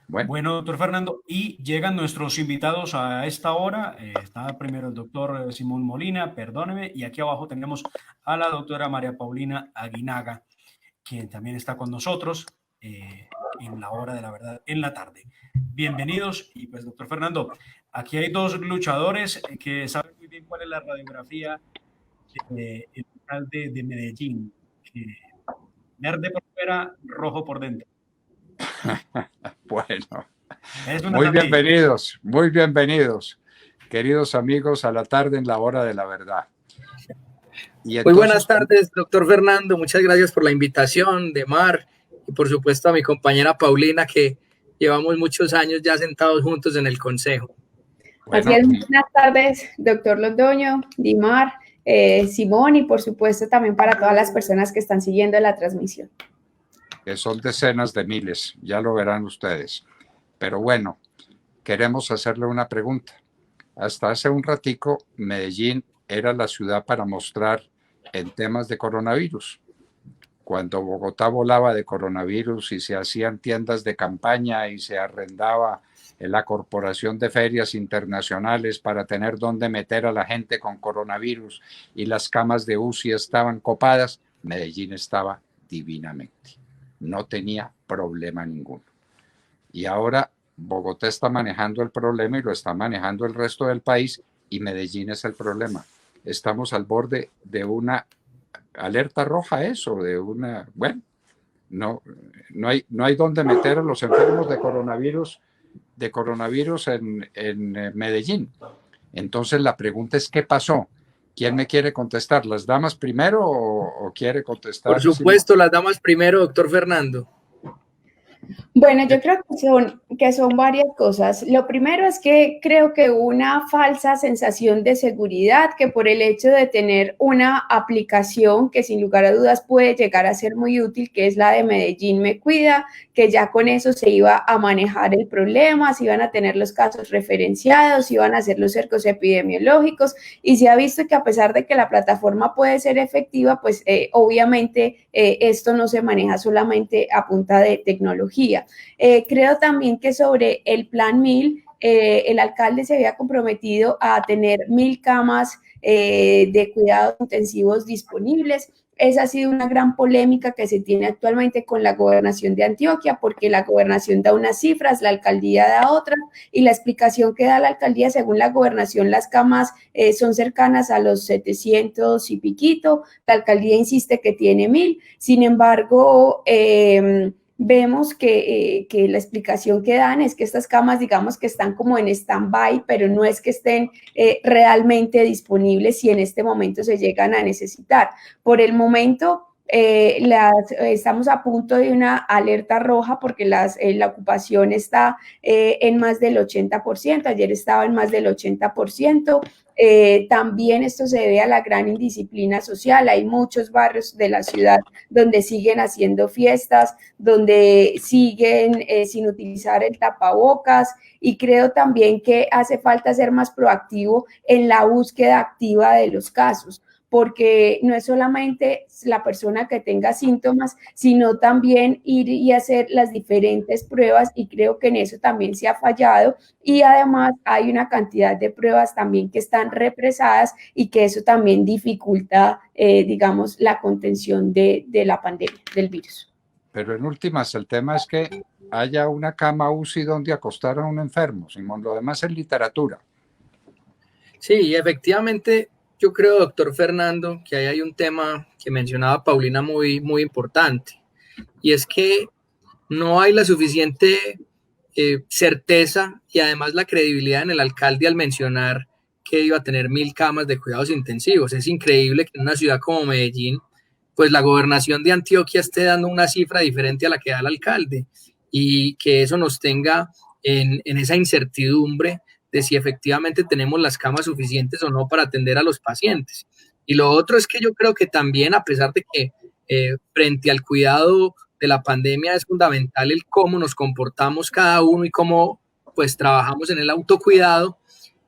Bueno, Bueno, doctor Fernando, y llegan nuestros invitados a esta hora. Está primero el doctor Simón Molina, perdóneme, y aquí abajo tenemos a la doctora María Paulina Aguinaga, quien también está con nosotros en la hora de la verdad, en la tarde. Bienvenidos, y pues doctor Fernando, aquí hay dos luchadores que saben muy bien cuál es la radiografía del alcalde de Medellín, que verde por fuera, rojo por dentro. bueno, Es una así. muy bienvenidos, queridos amigos, a la tarde en la hora de la verdad. Y Muy buenas entonces, tardes, doctor Fernando. Muchas gracias por la invitación de Mar y por supuesto a mi compañera Paulina, que llevamos muchos años ya sentados juntos en el consejo. Así bueno, es, buenas tardes, doctor Londoño, Dimar, Simón y por supuesto también para todas las personas que están siguiendo la transmisión. que son decenas de miles, ya lo verán ustedes. Pero bueno, queremos hacerle una pregunta. Hasta hace un ratico, Medellín era la ciudad para mostrar en temas de coronavirus. Cuando Bogotá volaba de coronavirus y se hacían tiendas de campaña y se arrendaba la corporación de ferias internacionales para tener dónde meter a la gente con coronavirus y las camas de UCI estaban copadas, Medellín estaba divinamente. No tenía problema ninguno. Y ahora Bogotá está manejando el problema y lo está manejando el resto del país y Medellín es el problema. Estamos al borde de una alerta roja, eso, de una, bueno, no hay dónde meter a los enfermos de coronavirus en Medellín. Entonces la pregunta es, ¿qué pasó? ¿Quién me quiere contestar? ¿Las damas primero o quiere Por contestar Simón? supuesto, las damas primero, doctor Fernando. Bueno, yo creo que son varias cosas. Lo primero es que creo que una falsa sensación de seguridad que por el hecho de tener una aplicación que sin lugar a dudas puede llegar a ser muy útil, que es la de Medellín Me Cuida, que ya con eso se iba a manejar el problema, se iban a tener los casos referenciados, se iban a hacer los cercos epidemiológicos y se ha visto que a pesar de que la plataforma puede ser efectiva, pues obviamente esto no se maneja solamente a punta de tecnología. Creo también que sobre el plan 1000, el alcalde se había comprometido a tener 1000 camas de cuidados intensivos disponibles. Esa ha sido una gran polémica que se tiene actualmente con la gobernación de Antioquia, porque la gobernación da unas cifras, la alcaldía da otras, y la explicación que da la alcaldía, según la gobernación, las camas son cercanas a los 700 y piquito, la alcaldía insiste que tiene 1000, sin embargo, vemos que la explicación que dan es que estas camas, digamos que están como en stand-by, pero no es que estén realmente disponibles si en este momento se llegan a necesitar. Por el momento, estamos a punto de una alerta roja porque la ocupación está en más del 80%, ayer estaba en más del 80%. También esto se debe a la gran indisciplina social. Hay muchos barrios de la ciudad donde siguen haciendo fiestas, donde siguen sin utilizar el tapabocas, y creo también que hace falta ser más proactivo en la búsqueda activa de los casos, porque no es solamente la persona que tenga síntomas, sino también ir y hacer las diferentes pruebas, y creo que en eso también se ha fallado, y además hay una cantidad de pruebas también que están represadas y que eso también dificulta, digamos, la contención de la pandemia, del virus. Pero en últimas, el tema es que haya una cama UCI donde acostar a un enfermo, Simón. Lo demás es literatura. Sí, efectivamente, yo creo, doctor Fernando, que ahí hay un tema que mencionaba Paulina muy importante, y es que no hay la suficiente certeza y además la credibilidad en el alcalde al mencionar que iba a tener 1000 camas de cuidados intensivos. Es increíble que en una ciudad como Medellín, pues la gobernación de Antioquia esté dando una cifra diferente a la que da el alcalde, y que eso nos tenga en esa incertidumbre de si efectivamente tenemos las camas suficientes o no para atender a los pacientes. Y lo otro es que yo creo que también, a pesar de que frente al cuidado de la pandemia es fundamental el cómo nos comportamos cada uno y cómo pues trabajamos en el autocuidado,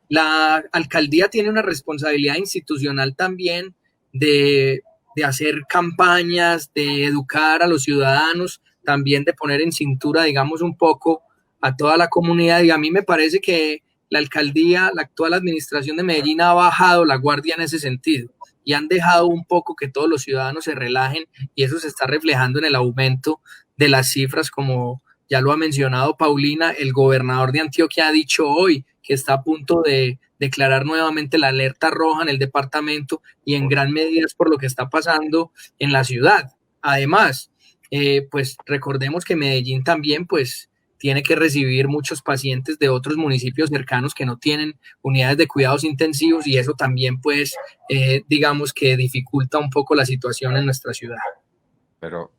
la alcaldía tiene una responsabilidad institucional también de hacer campañas, de educar a los ciudadanos, también de poner en cintura, digamos, un poco a toda la comunidad, y a mí me parece que la alcaldía, la actual administración de Medellín ha bajado la guardia en ese sentido y han dejado un poco que todos los ciudadanos se relajen, y eso se está reflejando en el aumento de las cifras, como ya lo ha mencionado Paulina. El gobernador de Antioquia ha dicho hoy que está a punto de declarar nuevamente la alerta roja en el departamento, y en gran medida es por lo que está pasando en la ciudad. Además, pues recordemos que Medellín también pues tiene que recibir muchos pacientes de otros municipios cercanos que no tienen unidades de cuidados intensivos, y eso también pues digamos que dificulta un poco la situación en nuestra ciudad. Pero,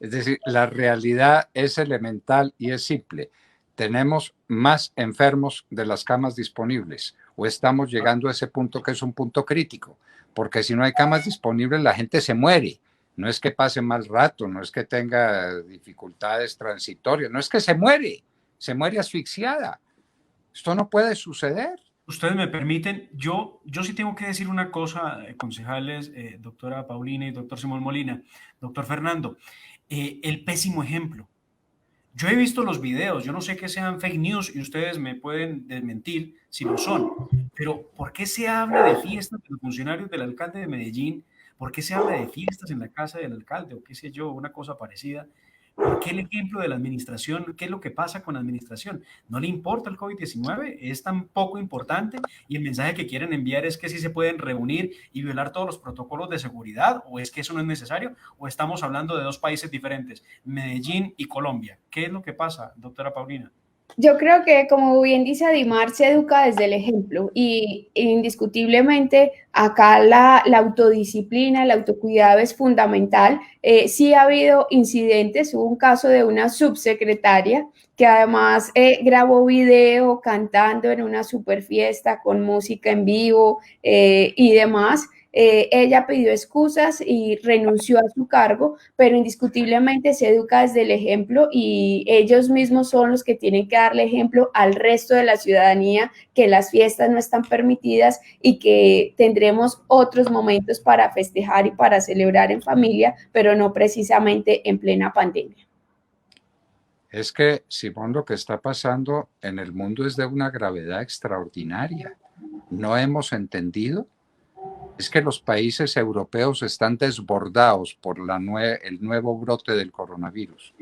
es decir, la realidad es elemental y es simple. Tenemos más enfermos de las camas disponibles, o estamos llegando a ese punto que es un punto crítico, porque si no hay camas disponibles, la gente se muere. No es que pase mal rato, no es que tenga dificultades transitorias, no es que se muere asfixiada. Esto no puede suceder. Ustedes me permiten, yo sí tengo que decir una cosa, concejales, doctora Paulina y doctor Simón Molina, doctor Fernando, el pésimo ejemplo. Yo he visto los videos, yo no sé que sean fake news y ustedes me pueden desmentir si lo son, pero ¿por qué se habla de fiestas de los funcionarios del alcalde de Medellín? ¿Por qué se habla de fiestas en la casa del alcalde o qué sé yo, una cosa parecida? ¿Por qué el ejemplo de la administración? ¿Qué es lo que pasa con la administración? ¿No le importa el COVID-19? ¿Es tan poco importante? ¿Y el mensaje que quieren enviar es que sí se pueden reunir y violar todos los protocolos de seguridad? ¿O es que eso no es necesario? ¿O estamos hablando de dos países diferentes, Medellín y Colombia? ¿Qué es lo que pasa, doctora Paulina? Yo creo que, como bien dice Adimar, se educa desde el ejemplo, y indiscutiblemente acá la autodisciplina, el autocuidado es fundamental. Sí ha habido incidentes, hubo un caso de una subsecretaria que además grabó video cantando en una super fiesta con música en vivo y demás. Ella pidió excusas y renunció a su cargo, pero indiscutiblemente se educa desde el ejemplo, y ellos mismos son los que tienen que darle ejemplo al resto de la ciudadanía que las fiestas no están permitidas y que tendremos otros momentos para festejar y para celebrar en familia, pero no precisamente en plena pandemia. Es que, Simón, lo que está pasando en el mundo es de una gravedad extraordinaria. No hemos entendido. Es que los países europeos están desbordados por el nuevo brote del coronavirus.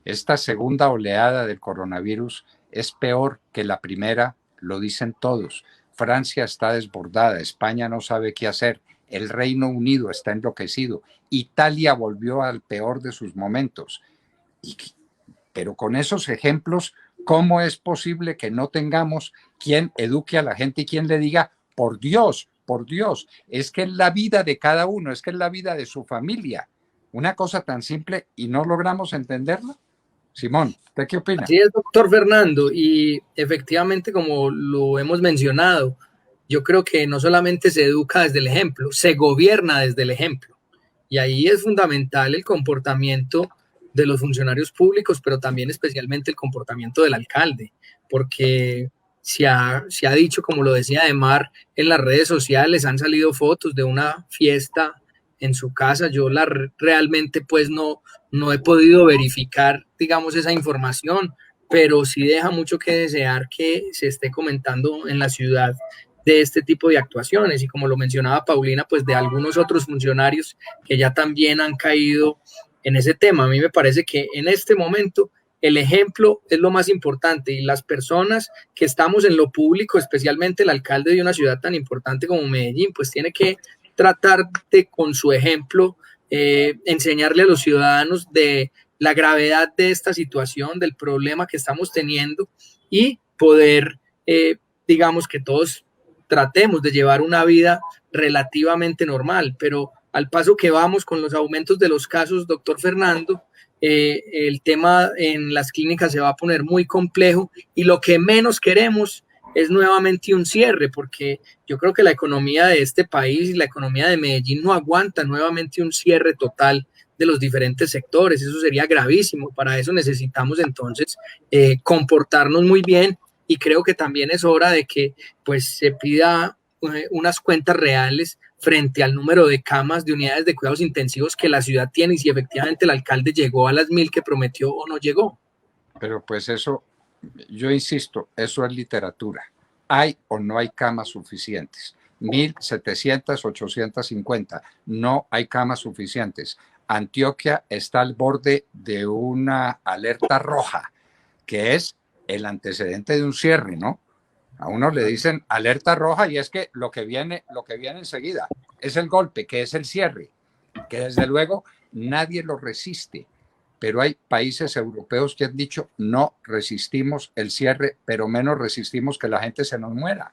Esta segunda oleada del coronavirus es peor que la primera, lo dicen todos. Francia está desbordada, España no sabe qué hacer, el Reino Unido está enloquecido, Italia volvió al peor de sus momentos. Pero con esos ejemplos, ¿cómo es posible que no tengamos quien eduque a la gente y quien le diga, por Dios, es que es la vida de cada uno, es que es la vida de su familia? Una cosa tan simple y no logramos entenderla. Simón, ¿usted qué opina? Así es, doctor Fernando, y efectivamente, como lo hemos mencionado, yo creo que no solamente se educa desde el ejemplo, se gobierna desde el ejemplo. Y ahí es fundamental el comportamiento de los funcionarios públicos, pero también especialmente el comportamiento del alcalde, porque se ha dicho, como lo decía Ademar, en las redes sociales han salido fotos de una fiesta en su casa. Yo realmente pues no he podido verificar, digamos, esa información, pero sí deja mucho que desear que se esté comentando en la ciudad de este tipo de actuaciones, y como lo mencionaba Paulina, pues de algunos otros funcionarios que ya también han caído en ese tema. A mí me parece que en este momento el ejemplo es lo más importante, y las personas que estamos en lo público, especialmente el alcalde de una ciudad tan importante como Medellín, pues tiene que tratar de, con su ejemplo, enseñarle a los ciudadanos de la gravedad de esta situación, del problema que estamos teniendo, y poder, digamos, que todos tratemos de llevar una vida relativamente normal. Pero al paso que vamos con los aumentos de los casos, doctor Fernando, el tema en las clínicas se va a poner muy complejo, y lo que menos queremos es nuevamente un cierre, porque yo creo que la economía de este país y la economía de Medellín no aguanta nuevamente un cierre total de los diferentes sectores. Eso sería gravísimo. Para eso necesitamos entonces comportarnos muy bien, y creo que también es hora de que pues se pida unas cuentas reales frente al número de camas de unidades de cuidados intensivos que la ciudad tiene, y si efectivamente el alcalde llegó a las 1.000 que prometió o no llegó. Pero pues eso, yo insisto, eso es literatura. ¿Hay o no hay camas suficientes? 1.700, 850. No hay camas suficientes. Antioquia está al borde de una alerta roja, que es el antecedente de un cierre, ¿no? A uno le dicen alerta roja y es que lo que viene enseguida es el golpe, que es el cierre, que desde luego nadie lo resiste. Pero hay países europeos que han dicho no resistimos el cierre, pero menos resistimos que la gente se nos muera.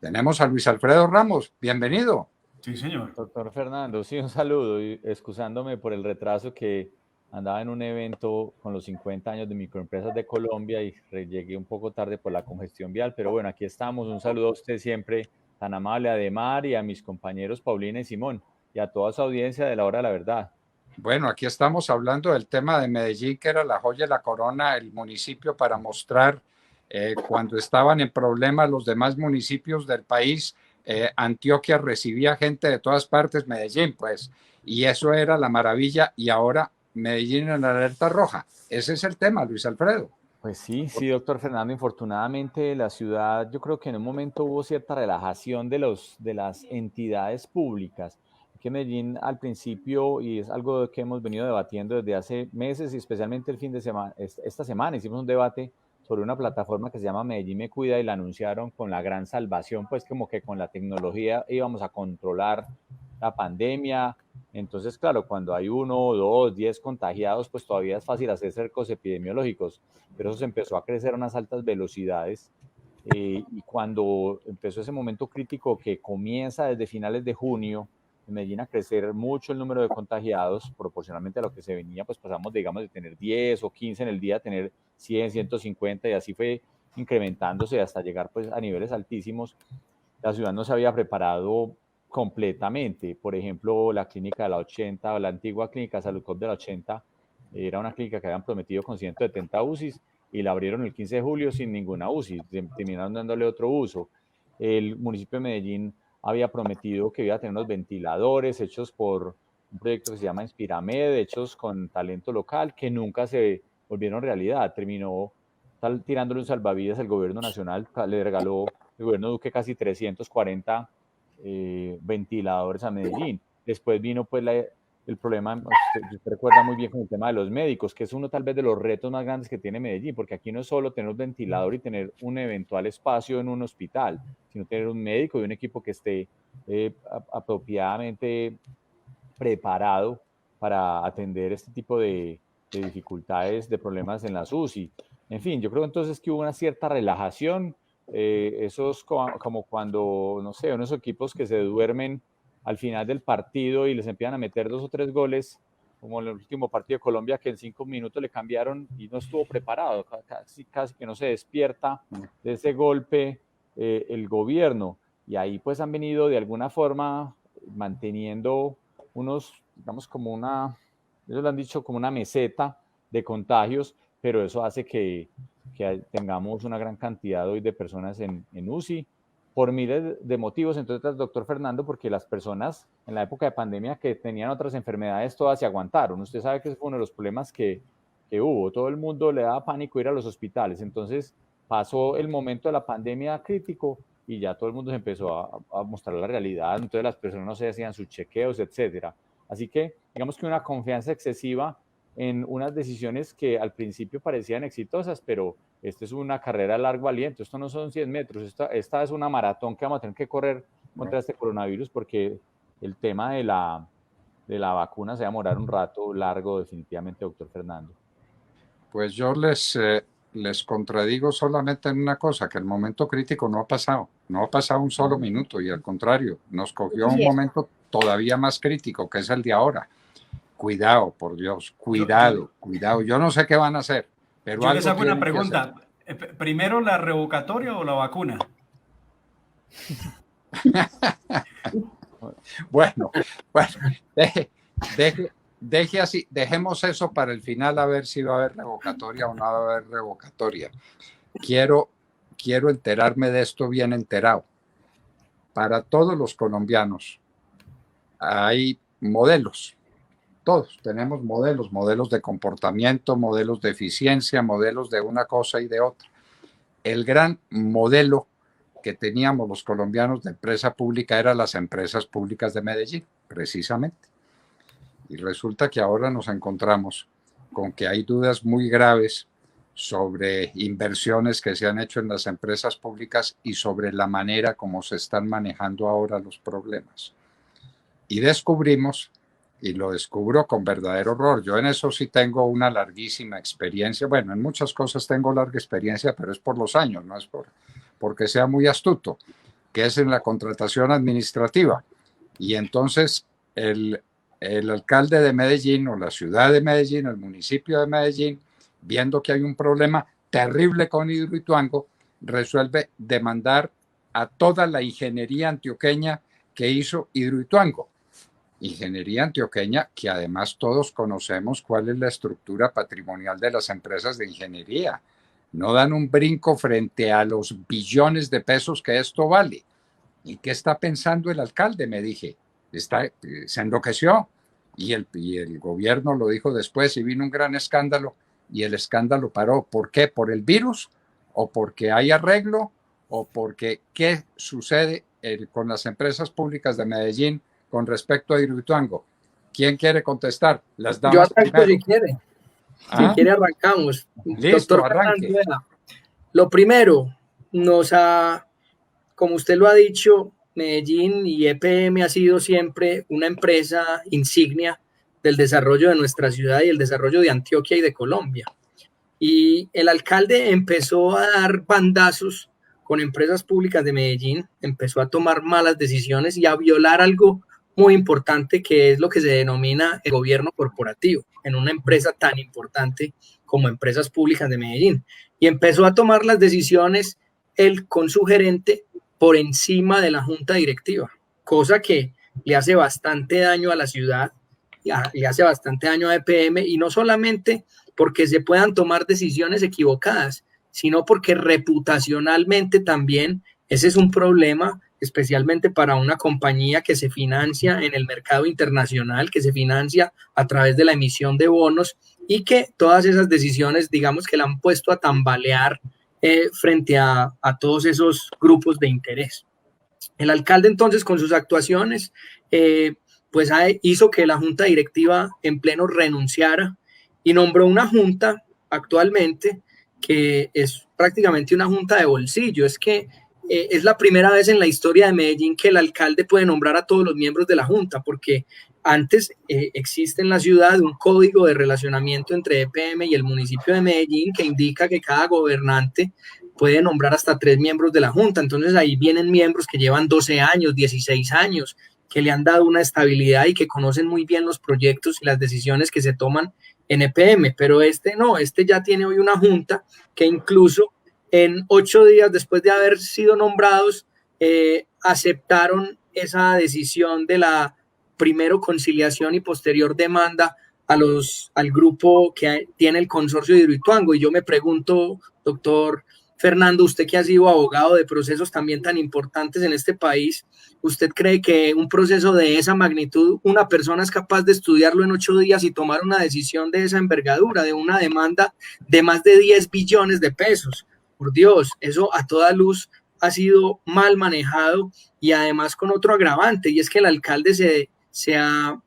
Tenemos a Luis Alfredo Ramos, bienvenido. Sí, señor. Doctor Fernando, sí, un saludo y excusándome por el retraso que andaba en un evento con los 50 años de microempresas de Colombia y llegué un poco tarde por la congestión vial, pero bueno, aquí estamos. Un saludo a usted siempre tan amable, a Demar y a mis compañeros Paulina y Simón y a toda su audiencia de la hora de la verdad. Bueno, aquí estamos hablando del tema de Medellín, que era la joya de la corona, el municipio para mostrar cuando estaban en problemas los demás municipios del país. Antioquia recibía gente de todas partes, Medellín, pues, y eso era la maravilla, y ahora Medellín en la alerta roja. Ese es el tema, Luis Alfredo. Pues sí, doctor Fernando, infortunadamente la ciudad, yo creo que en un momento hubo cierta relajación de las entidades públicas, que Medellín al principio, y es algo que hemos venido debatiendo desde hace meses y especialmente el fin de semana, esta semana hicimos un debate sobre una plataforma que se llama Medellín Me Cuida y la anunciaron con la gran salvación, pues como que con la tecnología íbamos a controlar la pandemia. Entonces, claro, cuando hay 1, 2, 10 contagiados, pues todavía es fácil hacer cercos epidemiológicos, pero eso se empezó a crecer a unas altas velocidades y cuando empezó ese momento crítico que comienza desde finales de junio, en Medellín a crecer mucho el número de contagiados, proporcionalmente a lo que se venía, pues pasamos, digamos, de tener 10 o 15 en el día a tener 100, 150 y así fue incrementándose hasta llegar pues a niveles altísimos. La ciudad no se había preparado completamente. Por ejemplo, la clínica de la 80 o la antigua clínica Saludcop de la 80 era una clínica que habían prometido con 170 UCIs y la abrieron el 15 de julio sin ninguna UCI, terminaron dándole otro uso. El municipio de Medellín había prometido que iba a tener unos ventiladores hechos por un proyecto que se llama Inspiramed, hechos con talento local, que nunca se volvieron realidad. Terminó tirándole un salvavidas al gobierno nacional, le regaló el gobierno Duque casi 340 ventiladores a Medellín. Después vino pues el problema, usted recuerda muy bien con el tema de los médicos, que es uno tal vez de los retos más grandes que tiene Medellín, porque aquí no es solo tener un ventilador y tener un eventual espacio en un hospital, sino tener un médico y un equipo que esté apropiadamente preparado para atender este tipo de dificultades, de problemas en la UCI. En fin, yo creo entonces que hubo una cierta relajación. Eso es como cuando, no sé, unos equipos que se duermen al final del partido y les empiezan a meter 2 o 3 goles, como en el último partido de Colombia, que en 5 minutos le cambiaron y no estuvo preparado, casi que no se despierta de ese golpe el gobierno. Y ahí pues han venido de alguna forma manteniendo unos, digamos, como ellos lo han dicho, como una meseta de contagios, pero eso hace que tengamos una gran cantidad hoy de personas en UCI por miles de motivos, entre otras, doctor Fernando, porque las personas en la época de pandemia que tenían otras enfermedades todas se aguantaron. Usted sabe que ese fue uno de los problemas que hubo. Todo el mundo le daba pánico ir a los hospitales. Entonces pasó el momento de la pandemia crítico y ya todo el mundo se empezó a mostrar la realidad. Entonces las personas no se hacían sus chequeos, etcétera. Así que digamos que una confianza excesiva en unas decisiones que al principio parecían exitosas, pero esta es una carrera a largo aliento, esto no son 100 metros, esta es una maratón que vamos a tener que correr contra este coronavirus porque el tema de la vacuna se va a demorar un rato largo definitivamente, doctor Fernando. Pues yo les contradigo solamente en una cosa, que el momento crítico no ha pasado un solo minuto y al contrario, nos cogió un momento todavía más crítico, que es el de ahora. Cuidado, por Dios, cuidado. Yo no sé qué van a hacer, pero yo les hago una pregunta. ¿Primero la revocatoria o la vacuna? Bueno, deje así, dejemos eso para el final a ver si va a haber revocatoria o no va a haber revocatoria. Quiero enterarme de esto bien enterado. Para todos los colombianos hay modelos. todos tenemos modelos de comportamiento, modelos de eficiencia, modelos de una cosa y de otra. El gran modelo que teníamos los colombianos de empresa pública eran las empresas públicas de Medellín, precisamente. Y resulta que ahora nos encontramos con que hay dudas muy graves sobre inversiones que se han hecho en las empresas públicas y sobre la manera como se están manejando ahora los problemas. Y descubrimos, y lo descubro con verdadero horror, yo en eso sí tengo una larguísima experiencia, bueno, en muchas cosas tengo larga experiencia, pero es por los años, no es porque sea muy astuto, que es en la contratación administrativa. Y entonces el alcalde de Medellín o la ciudad de Medellín, el municipio de Medellín, viendo que hay un problema terrible con Hidroituango, resuelve demandar a toda la ingeniería antioqueña que hizo Hidroituango. Ingeniería antioqueña que además todos conocemos cuál es la estructura patrimonial de las empresas de ingeniería. No dan un brinco frente a los billones de pesos que esto vale. ¿Y qué está pensando el alcalde? Me dije. Se enloqueció. Y el gobierno lo dijo después y vino un gran escándalo y el escándalo paró. ¿Por qué? ¿Por el virus? ¿O porque hay arreglo? ¿O porque qué sucede con las empresas públicas de Medellín con respecto a Hidroituango? ¿Quién quiere contestar? Las damas. Yo arranco primero. si quiere. Si quiere arrancamos. Listo, Doctor arranque. Fernando, lo primero, como usted lo ha dicho, Medellín y EPM ha sido siempre una empresa insignia del desarrollo de nuestra ciudad y el desarrollo de Antioquia y de Colombia. Y el alcalde empezó a dar bandazos con empresas públicas de Medellín, empezó a tomar malas decisiones y a violar algo muy importante que es lo que se denomina el gobierno corporativo en una empresa tan importante como Empresas Públicas de Medellín. Y empezó a tomar las decisiones él con su gerente por encima de la junta directiva, cosa que le hace bastante daño a la ciudad, le hace bastante daño a EPM, y no solamente porque se puedan tomar decisiones equivocadas, sino porque reputacionalmente también ese es un problema, especialmente para una compañía que se financia en el mercado internacional, que se financia a través de la emisión de bonos y que todas esas decisiones, digamos que la han puesto a tambalear frente a todos esos grupos de interés. El alcalde entonces con sus actuaciones pues hizo que la junta directiva en pleno renunciara y nombró una junta actualmente que es prácticamente una junta de bolsillo. Es que es la primera vez en la historia de Medellín que el alcalde puede nombrar a todos los miembros de la junta, porque antes existe en la ciudad un código de relacionamiento entre EPM y el municipio de Medellín que indica que cada gobernante puede nombrar hasta 3 miembros de la junta. Entonces ahí vienen miembros que llevan 12 años, 16 años, que le han dado una estabilidad y que conocen muy bien los proyectos y las decisiones que se toman en EPM, pero este ya tiene hoy una junta que incluso en 8 días después de haber sido nombrados aceptaron esa decisión de la primero conciliación y posterior demanda al grupo que tiene el consorcio de Hidroituango. Y yo me pregunto, doctor Fernando, usted que ha sido abogado de procesos también tan importantes en este país, ¿usted cree que un proceso de esa magnitud, una persona es capaz de estudiarlo en 8 días y tomar una decisión de esa envergadura, de una demanda de más de 10 billones de pesos? Por Dios, eso a toda luz ha sido mal manejado y además con otro agravante, y es que el alcalde se ha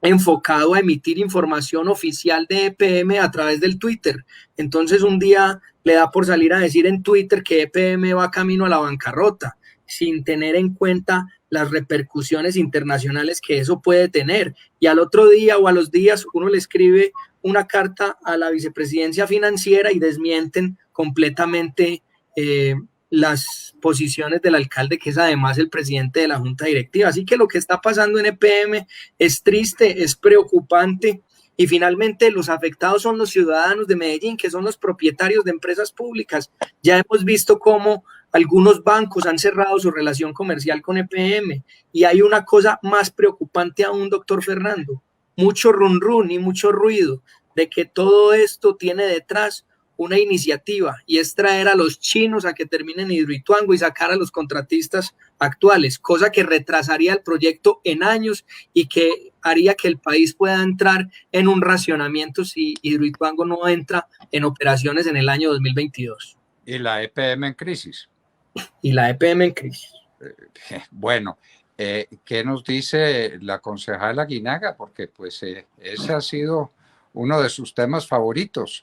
enfocado a emitir información oficial de EPM a través del Twitter. Entonces un día le da por salir a decir en Twitter que EPM va camino a la bancarrota, sin tener en cuenta las repercusiones internacionales que eso puede tener. Y al otro día o a los días uno le escribe una carta a la vicepresidencia financiera y desmienten completamente las posiciones del alcalde, que es además el presidente de la junta directiva. Así que lo que está pasando en EPM es triste, es preocupante, y finalmente los afectados son los ciudadanos de Medellín, que son los propietarios de empresas públicas. Ya hemos visto cómo algunos bancos han cerrado su relación comercial con EPM, y hay una cosa más preocupante aún, doctor Fernando, mucho run run y mucho ruido de que todo esto tiene detrás una iniciativa, y es traer a los chinos a que terminen Hidroituango y sacar a los contratistas actuales, cosa que retrasaría el proyecto en años y que haría que el país pueda entrar en un racionamiento si Hidroituango no entra en operaciones en el año 2022. Y la EPM en crisis. Y la EPM en crisis. Bueno, ¿qué nos dice la concejala Aguinaga? Porque pues ese ha sido uno de sus temas favoritos.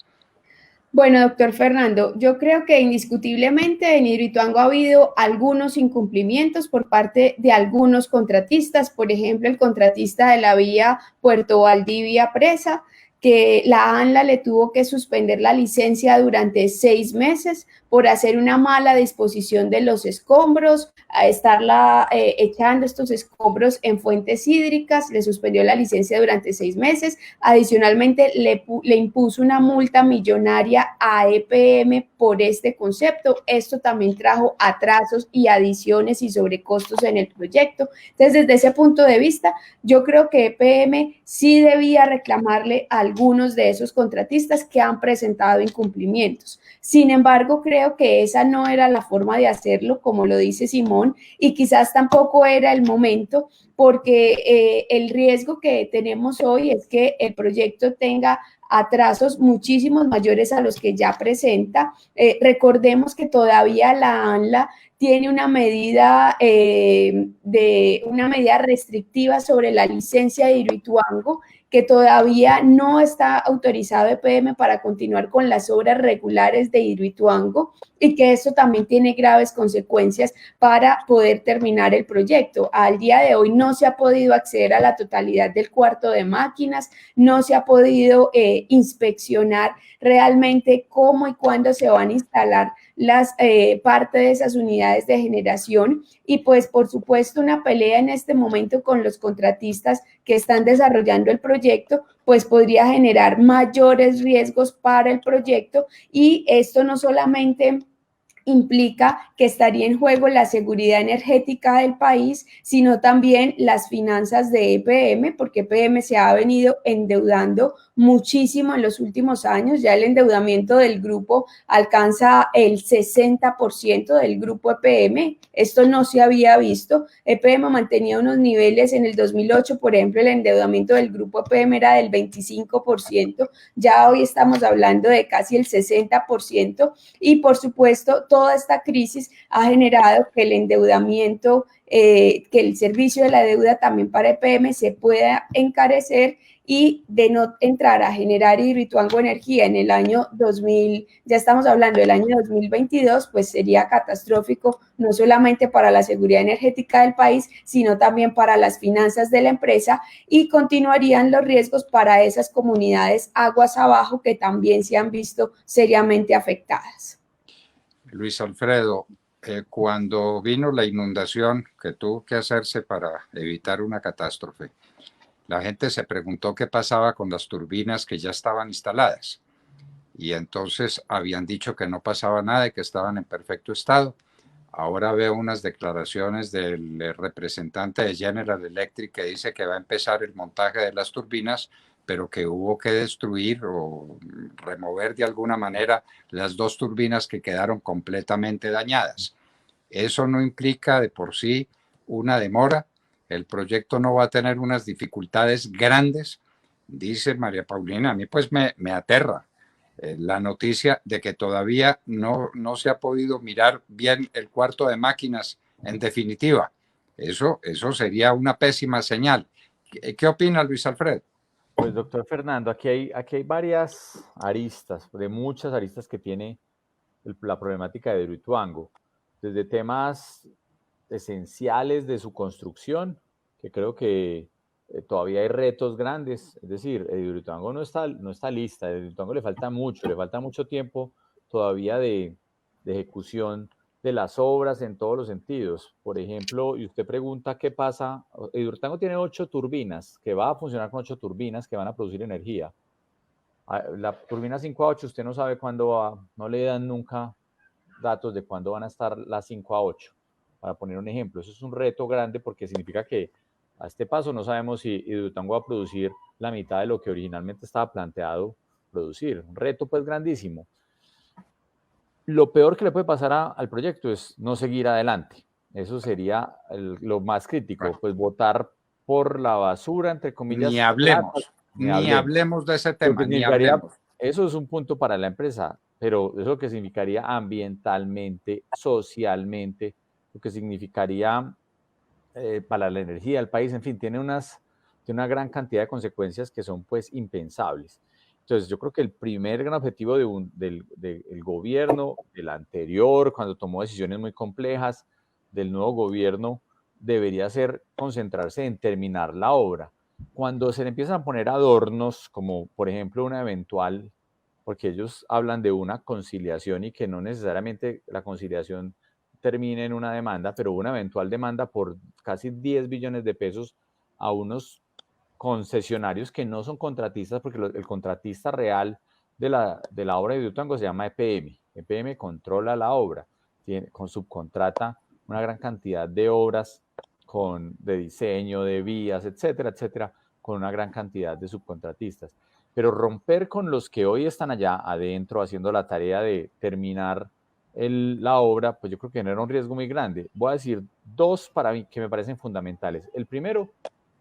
Bueno, doctor Fernando, yo creo que indiscutiblemente en Hidroituango ha habido algunos incumplimientos por parte de algunos contratistas, por ejemplo, el contratista de la vía Puerto Valdivia Presa, que la ANLA le tuvo que suspender la licencia durante 6 meses por hacer una mala disposición de los escombros, a estarla echando estos escombros en fuentes hídricas, le suspendió la licencia durante 6 meses. Adicionalmente, le impuso una multa millonaria a EPM por este concepto. Esto también trajo atrasos y adiciones y sobrecostos en el proyecto. Entonces, desde ese punto de vista, yo creo que EPM sí debía reclamarle a algunos de esos contratistas que han presentado incumplimientos. Sin embargo, creo que esa no era la forma de hacerlo, como lo dice Simón, y quizás tampoco era el momento, porque el riesgo que tenemos hoy es que el proyecto tenga atrasos muchísimos mayores a los que ya presenta. Recordemos que todavía la ANLA tiene una medida restrictiva sobre la licencia de Hidroituango, que todavía no está autorizado EPM para continuar con las obras regulares de Hidroituango, y que esto también tiene graves consecuencias para poder terminar el proyecto. Al día de hoy no se ha podido acceder a la totalidad del cuarto de máquinas, no se ha podido inspeccionar realmente cómo y cuándo se van a instalar las parte de esas unidades de generación, y pues por supuesto una pelea en este momento con los contratistas que están desarrollando el proyecto, pues podría generar mayores riesgos para el proyecto, y esto no solamente implica que estaría en juego la seguridad energética del país, sino también las finanzas de EPM, porque EPM se ha venido endeudando muchísimo en los últimos años. Ya el endeudamiento del grupo alcanza el 60% del grupo EPM. Esto no se había visto. EPM mantenía unos niveles en el 2008, por ejemplo, el endeudamiento del grupo EPM era del 25%. Ya hoy estamos hablando de casi el 60%, y por supuesto toda esta crisis ha generado que el endeudamiento, que el servicio de la deuda también para EPM se pueda encarecer, y de no entrar a generar Hidroituango Energía en el año 2000, ya estamos hablando del año 2022, pues sería catastrófico no solamente para la seguridad energética del país, sino también para las finanzas de la empresa, y continuarían los riesgos para esas comunidades aguas abajo que también se han visto seriamente afectadas. Luis Alfredo, cuando vino la inundación que tuvo que hacerse para evitar una catástrofe, la gente se preguntó qué pasaba con las turbinas que ya estaban instaladas, y entonces habían dicho que no pasaba nada y que estaban en perfecto estado. Ahora veo unas declaraciones del representante de General Electric que dice que va a empezar el montaje de las turbinas, pero que hubo que destruir o remover de alguna manera las 2 turbinas que quedaron completamente dañadas. Eso no implica de por sí una demora. El proyecto no va a tener unas dificultades grandes. Dice María Paulina, a mí pues me aterra la noticia de que todavía no se ha podido mirar bien el cuarto de máquinas en definitiva. Eso sería una pésima señal. ¿Qué opina Luis Alfredo? Pues doctor Fernando, aquí hay varias aristas, de muchas aristas que tiene la problemática de Hidroituango, desde temas esenciales de su construcción, que creo que todavía hay retos grandes, es decir, Hidroituango no está lista, a Hidroituango le falta mucho tiempo todavía de ejecución de las obras en todos los sentidos. Por ejemplo, y usted pregunta qué pasa, Hidroituango tiene 8 turbinas, que va a funcionar con 8 turbinas que van a producir energía. La turbina 5 a 8, usted no sabe cuándo va, no le dan nunca datos de cuándo van a estar las 5 a 8, para poner un ejemplo. Eso es un reto grande porque significa que a este paso no sabemos si Hidroituango va a producir la mitad de lo que originalmente estaba planteado producir. Un reto pues grandísimo. Lo peor que le puede pasar al proyecto es no seguir adelante. Eso sería lo más crítico, pues botar por la basura, entre comillas. Ni hablemos, plata, ni hablemos de ese Lo tema, que ni significaría, hablemos. eso es un punto para la empresa, pero eso que significaría ambientalmente, socialmente, lo que significaría para la energía del país, en fin, tiene una gran cantidad de consecuencias que son pues impensables. Entonces, yo creo que el primer gran objetivo del gobierno, del anterior, cuando tomó decisiones muy complejas, del nuevo gobierno, debería ser concentrarse en terminar la obra. Cuando se le empiezan a poner adornos, como por ejemplo una eventual, porque ellos hablan de una conciliación y que no necesariamente la conciliación termine en una demanda, pero una eventual demanda por casi 10 billones de pesos a unos concesionarios que no son contratistas, porque el contratista real de la obra de Hidroituango se llama EPM. EPM controla la obra, subcontrata una gran cantidad de obras de diseño, de vías, etcétera, etcétera, con una gran cantidad de subcontratistas. Pero romper con los que hoy están allá adentro haciendo la tarea de terminar la obra, pues yo creo que genera un riesgo muy grande. Voy a decir dos para mí que me parecen fundamentales. El primero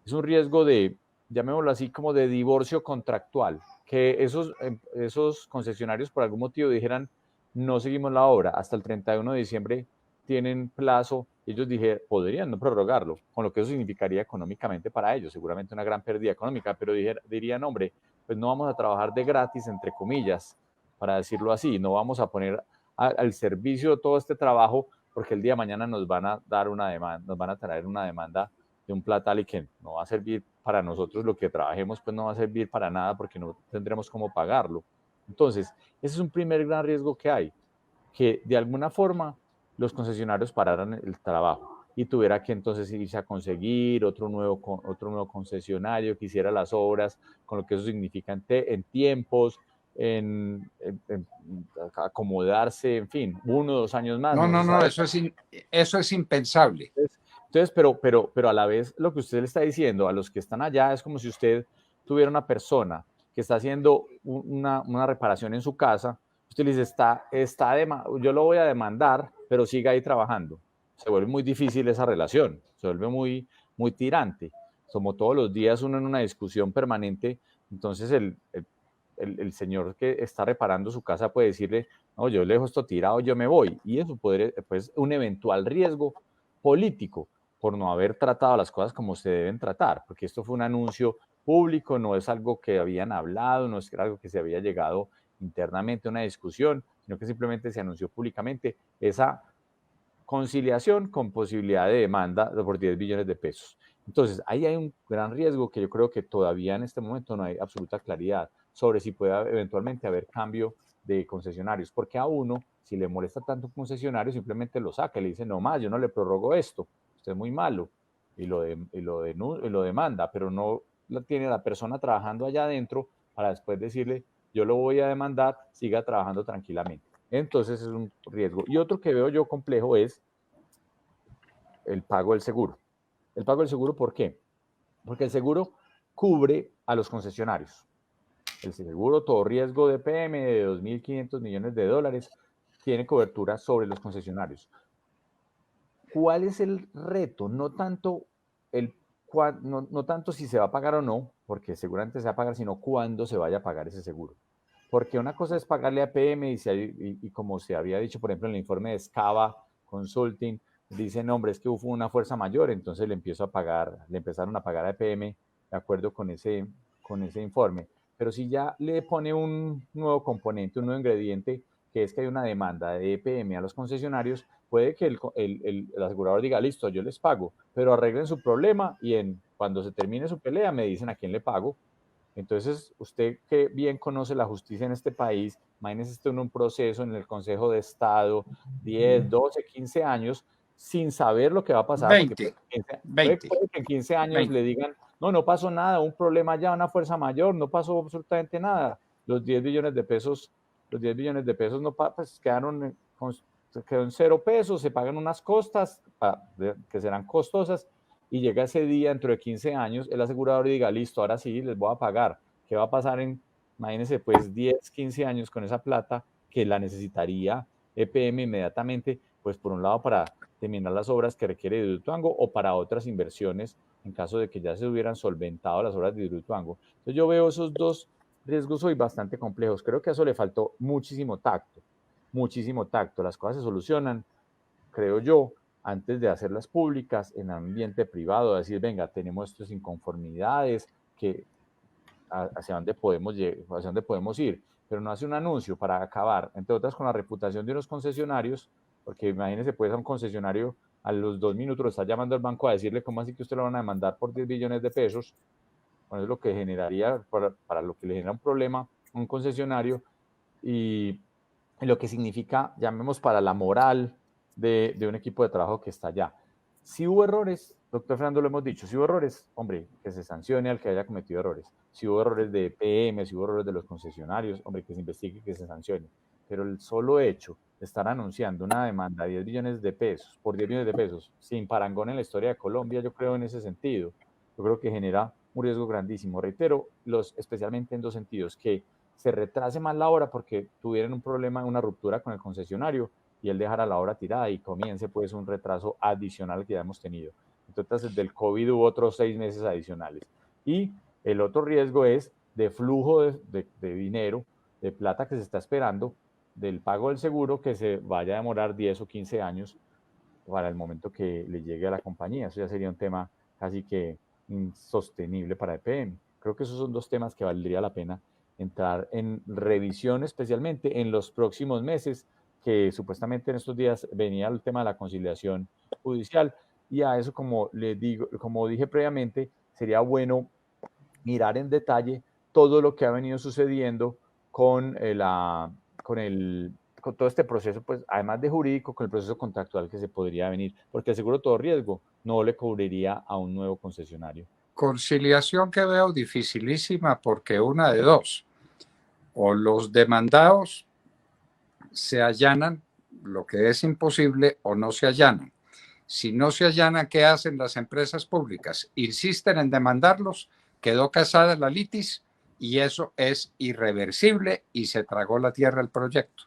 es un riesgo de, llamémoslo así, como de divorcio contractual, que esos concesionarios por algún motivo dijeran, no seguimos la obra, hasta el 31 de diciembre tienen plazo, ellos podrían no prorrogarlo, con lo que eso significaría económicamente para ellos, seguramente una gran pérdida económica, pero dirían, hombre, pues no vamos a trabajar de gratis, entre comillas, para decirlo así, no vamos a poner al servicio de todo este trabajo, porque el día de mañana nos van a dar una demanda, nos van a traer una demanda de un platal y que no va a servir para nosotros, lo que trabajemos pues no va a servir para nada porque no tendremos cómo pagarlo. Entonces, ese es un primer gran riesgo que hay, que de alguna forma los concesionarios pararan el trabajo y tuviera que entonces irse a conseguir otro nuevo concesionario que hiciera las obras, con lo que eso significa en tiempos, en acomodarse, en fin, 1 o 2 años más. No, eso es impensable. Entonces, pero a la vez lo que usted le está diciendo a los que están allá es como si usted tuviera una persona que está haciendo una reparación en su casa, usted le dice, yo lo voy a demandar, pero siga ahí trabajando. Se vuelve muy difícil esa relación, se vuelve muy, muy tirante. Como todos los días uno en una discusión permanente, entonces el señor que está reparando su casa puede decirle, no, yo le dejo esto tirado, yo me voy. Y eso puede, pues, un eventual riesgo político por no haber tratado las cosas como se deben tratar, porque esto fue un anuncio público, no es algo que habían hablado, no es algo que se había llegado internamente a una discusión, sino que simplemente se anunció públicamente esa conciliación con posibilidad de demanda por 10 billones de pesos. Entonces, ahí hay un gran riesgo que yo creo que todavía en este momento no hay absoluta claridad sobre si puede eventualmente haber cambio de concesionarios, porque a uno, si le molesta tanto un concesionario, simplemente lo saca y le dice, no más, yo no le prorrogo esto, usted es muy malo, y lo demanda, pero no tiene la persona trabajando allá adentro para después decirle, yo lo voy a demandar, siga trabajando tranquilamente. Entonces es un riesgo. Y otro que veo yo complejo es el pago del seguro. El pago del seguro, ¿por qué? Porque el seguro cubre a los concesionarios. El seguro todo riesgo de PM de 2.500 millones de dólares tiene cobertura sobre los concesionarios. ¿Cuál es el reto? No tanto si se va a pagar o no, porque seguramente se va a pagar, sino cuándo se vaya a pagar ese seguro. Porque una cosa es pagarle a PM y como se había dicho, por ejemplo, en el informe de Scava Consulting, dicen, hombre, es que hubo una fuerza mayor, entonces le empezaron a pagar a EPM de acuerdo con ese informe. Pero si ya le pone un nuevo componente, un nuevo ingrediente, que es que hay una demanda de EPM a los concesionarios, puede que el asegurador diga, listo, yo les pago, pero arreglen su problema y cuando se termine su pelea me dicen a quién le pago. Entonces, usted que bien conoce la justicia en este país, imagínese usted en un proceso en el Consejo de Estado, 10, 12, 15 años, sin saber lo que va a pasar. 20, puede que en 15 años 20. le digan, no pasó nada, un problema ya, una fuerza mayor, no pasó absolutamente nada. Los 10 billones de pesos no pues quedó en 0 pesos, se pagan unas costas que serán costosas, y llega ese día dentro de 15 años, el asegurador diga, listo, ahora sí, les voy a pagar. ¿Qué va a pasar imagínense, pues 10, 15 años con esa plata que la necesitaría EPM inmediatamente, pues por un lado para terminar las obras que requiere Hidroituango o para otras inversiones en caso de que ya se hubieran solventado las obras de Hidroituango. Entonces yo veo esos dos riesgos hoy bastante complejos. Creo que a eso le faltó muchísimo tacto, muchísimo tacto. Las cosas se solucionan, creo yo, antes de hacerlas públicas en ambiente privado, decir, venga, tenemos estas inconformidades, que hacia dónde podemos ir, pero no hace un anuncio para acabar, entre otras, con la reputación de unos concesionarios, porque imagínense, pues a un concesionario a los 2 minutos lo está llamando al banco a decirle cómo así que usted lo van a demandar por 10 billones de pesos. Bueno, es lo que generaría, para lo que le genera un problema a un concesionario, y lo que significa, llamemos, para la moral de un equipo de trabajo que está allá. Si hubo errores, doctor Fernando, lo hemos dicho, si hubo errores, hombre, que se sancione al que haya cometido errores. Si hubo errores de PM, si hubo errores de los concesionarios, hombre, que se investigue y que se sancione. Pero el solo hecho de estar anunciando una demanda de 10 billones de pesos, por 10 billones de pesos, sin parangón en la historia de Colombia, yo creo en ese sentido, yo creo que genera un riesgo grandísimo. Reitero, especialmente en dos sentidos: que se retrase más la obra porque tuvieran un problema, una ruptura con el concesionario, y él dejara la obra tirada y comience pues un retraso adicional que ya hemos tenido. Entonces, del COVID hubo otros 6 meses adicionales. Y el otro riesgo es de flujo de dinero, de plata que se está esperando, del pago del seguro, que se vaya a demorar 10 o 15 años para el momento que le llegue a la compañía. Eso ya sería un tema casi que insostenible para EPM. Creo que esos son dos temas que valdría la pena entrar en revisión, especialmente en los próximos meses, que supuestamente en estos días venía el tema de la conciliación judicial, y a eso, como les digo, como dije previamente, sería bueno mirar en detalle todo lo que ha venido sucediendo con con todo este proceso, pues además de jurídico, con el proceso contractual que se podría venir, porque el seguro de todo riesgo no le cubriría a un nuevo concesionario. Conciliación que veo dificilísima, porque una de dos: o los demandados se allanan, lo que es imposible, o no se allanan. Si no se allanan, ¿qué hacen las empresas públicas? Insisten en demandarlos, quedó casada la litis, y eso es irreversible y se tragó la tierra el proyecto.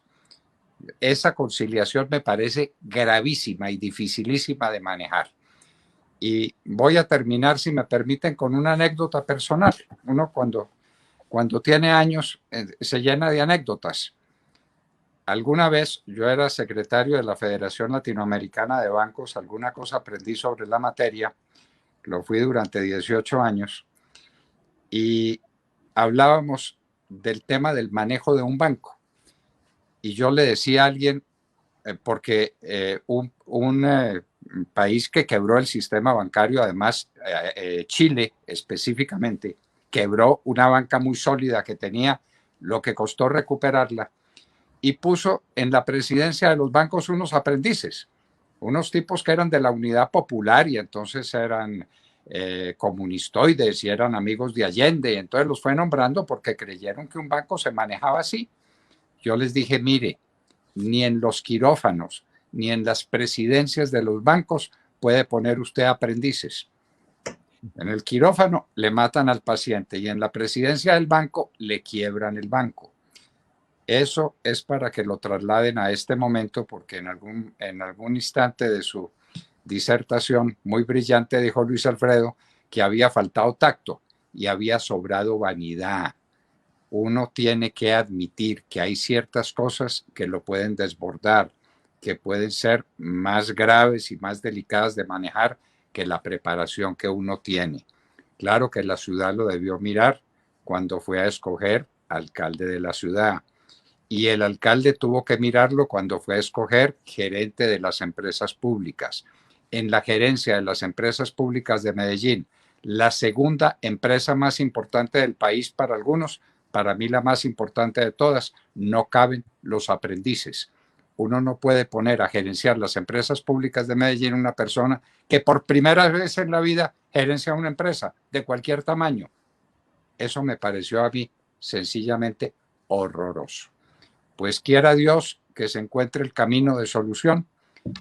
Esa conciliación me parece gravísima y dificilísima de manejar. Y voy a terminar, si me permiten, con una anécdota personal. Uno cuando tiene años se llena de anécdotas. Alguna vez yo era secretario de la Federación Latinoamericana de Bancos, alguna cosa aprendí sobre la materia, lo fui durante 18 años, y hablábamos del tema del manejo de un banco. Y yo le decía a alguien, porque un país que quebró el sistema bancario, además Chile específicamente, quebró una banca muy sólida que tenía, lo que costó recuperarla, y puso en la presidencia de los bancos unos aprendices, unos tipos que eran de la Unidad Popular y entonces eran comunistoides y eran amigos de Allende, y entonces los fue nombrando porque creyeron que un banco se manejaba así. Yo les dije, mire, ni en los quirófanos, ni en las presidencias de los bancos puede poner usted aprendices. En el quirófano le matan al paciente y en la presidencia del banco le quiebran el banco. Eso es para que lo trasladen a este momento, porque en algún instante de su disertación muy brillante dijo Luis Alfredo que había faltado tacto y había sobrado vanidad. Uno tiene que admitir que hay ciertas cosas que lo pueden desbordar, que pueden ser más graves y más delicadas de manejar que la preparación que uno tiene. Claro que la ciudad lo debió mirar cuando fue a escoger alcalde de la ciudad, y el alcalde tuvo que mirarlo cuando fue a escoger gerente de las empresas públicas. En la gerencia de las empresas públicas de Medellín, la segunda empresa más importante del país para algunos, para mí la más importante de todas, no caben los aprendices. Uno no puede poner a gerenciar las empresas públicas de Medellín una persona que por primera vez en la vida gerencia una empresa de cualquier tamaño. Eso me pareció a mí sencillamente horroroso. Pues quiera Dios que se encuentre el camino de solución.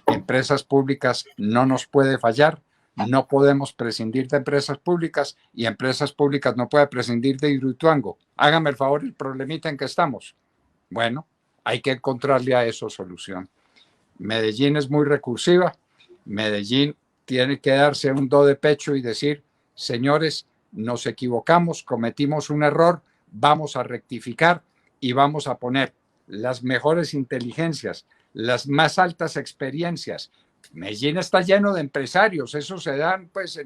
Empresas públicas no nos puede fallar. No podemos prescindir de empresas públicas, y empresas públicas no puede prescindir de Hidroituango. Hágame el favor, el problemita en que estamos. Bueno, hay que encontrarle a eso solución. Medellín es muy recursiva. Medellín tiene que darse un do de pecho y decir, señores, nos equivocamos, cometimos un error, vamos a rectificar y vamos a poner las mejores inteligencias, las más altas experiencias. Medellín está lleno de empresarios, eso se dan pues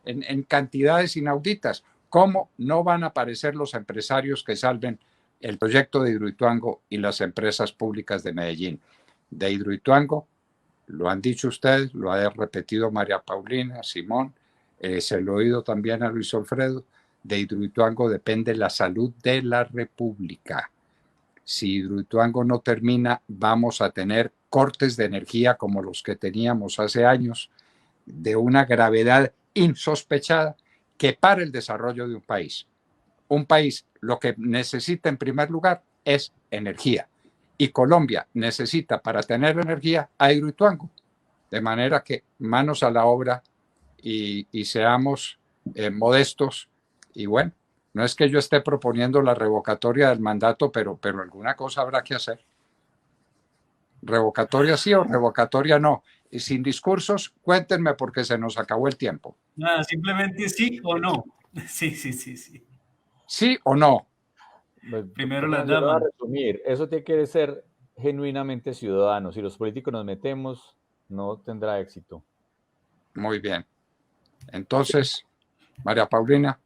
en cantidades inauditas. ¿Cómo no van a aparecer los empresarios que salven el proyecto de Hidroituango y las empresas públicas de Medellín? De Hidroituango, lo han dicho ustedes, lo ha repetido María Paulina, Simón, se lo he oído también a Luis Alfredo, de Hidroituango depende la salud de la República. Si Hidroituango no termina, vamos a tener cortes de energía como los que teníamos hace años, de una gravedad insospechada que para el desarrollo de un país. Un país lo que necesita en primer lugar es energía. Y Colombia necesita para tener energía a Hidroituango. De manera que manos a la obra y seamos modestos. Y bueno, no es que yo esté proponiendo la revocatoria del mandato, pero alguna cosa habrá que hacer. Revocatoria sí o revocatoria no. Y sin discursos, cuéntenme porque se nos acabó el tiempo. Nada, simplemente sí o no. Sí. ¿Sí o no? Primero las damas. Resumir, eso tiene que ser genuinamente ciudadano. Si los políticos nos metemos, no tendrá éxito. Muy bien. Entonces, María Paulina.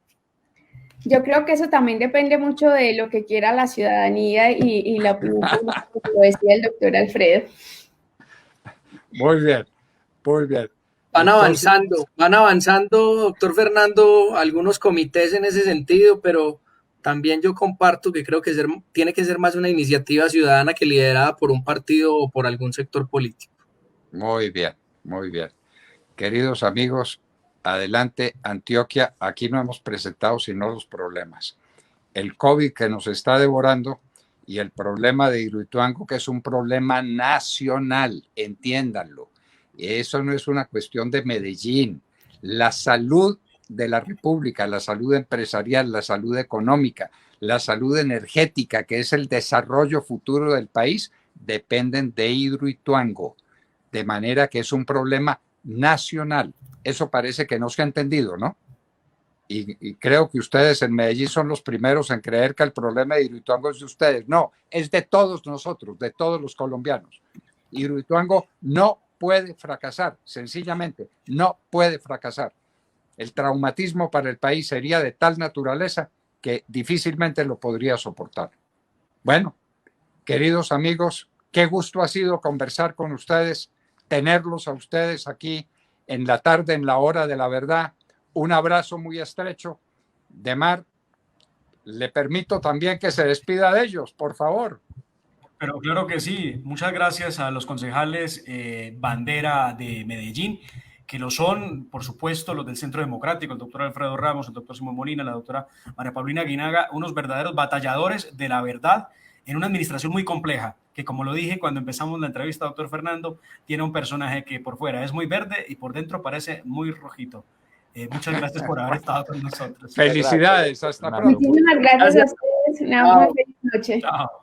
Yo creo que eso también depende mucho de lo que quiera la ciudadanía y la opinión pública, como lo decía el doctor Alfredo. Muy bien, muy bien. Van avanzando, doctor Fernando, algunos comités en ese sentido, pero también yo comparto que creo que tiene que ser más una iniciativa ciudadana que liderada por un partido o por algún sector político. Muy bien, muy bien. Queridos amigos, adelante Antioquia, aquí no hemos presentado sino los problemas. El COVID que nos está devorando y el problema de Hidroituango, que es un problema nacional, entiéndanlo. Eso no es una cuestión de Medellín. La salud de la República, la salud empresarial, la salud económica, la salud energética, que es el desarrollo futuro del país, dependen de Hidroituango. De manera que es un problema nacional. Eso parece que no se ha entendido, ¿no? Y creo que ustedes en Medellín son los primeros en creer que el problema de Hidroituango es de ustedes. No, es de todos nosotros, de todos los colombianos. Hidroituango no puede fracasar, sencillamente, no puede fracasar. El traumatismo para el país sería de tal naturaleza que difícilmente lo podría soportar. Bueno, queridos amigos, qué gusto ha sido conversar con ustedes, tenerlos a ustedes aquí en la tarde, en la hora de la verdad. Un abrazo muy estrecho. Demar, le permito también que se despida de ellos, por favor. Pero claro que sí. Muchas gracias a los concejales bandera de Medellín, que lo son, por supuesto, los del Centro Democrático, el doctor Alfredo Ramos, el doctor Simón Molina, la doctora María Paulina Aguinaga, unos verdaderos batalladores de la verdad en una administración muy compleja, que como lo dije cuando empezamos la entrevista, doctor Fernando, tiene un personaje que por fuera es muy verde y por dentro parece muy rojito. Muchas gracias por haber estado con nosotros. Felicidades, hasta pronto. Muchísimas gracias a ustedes. Una muy feliz noche. Chao.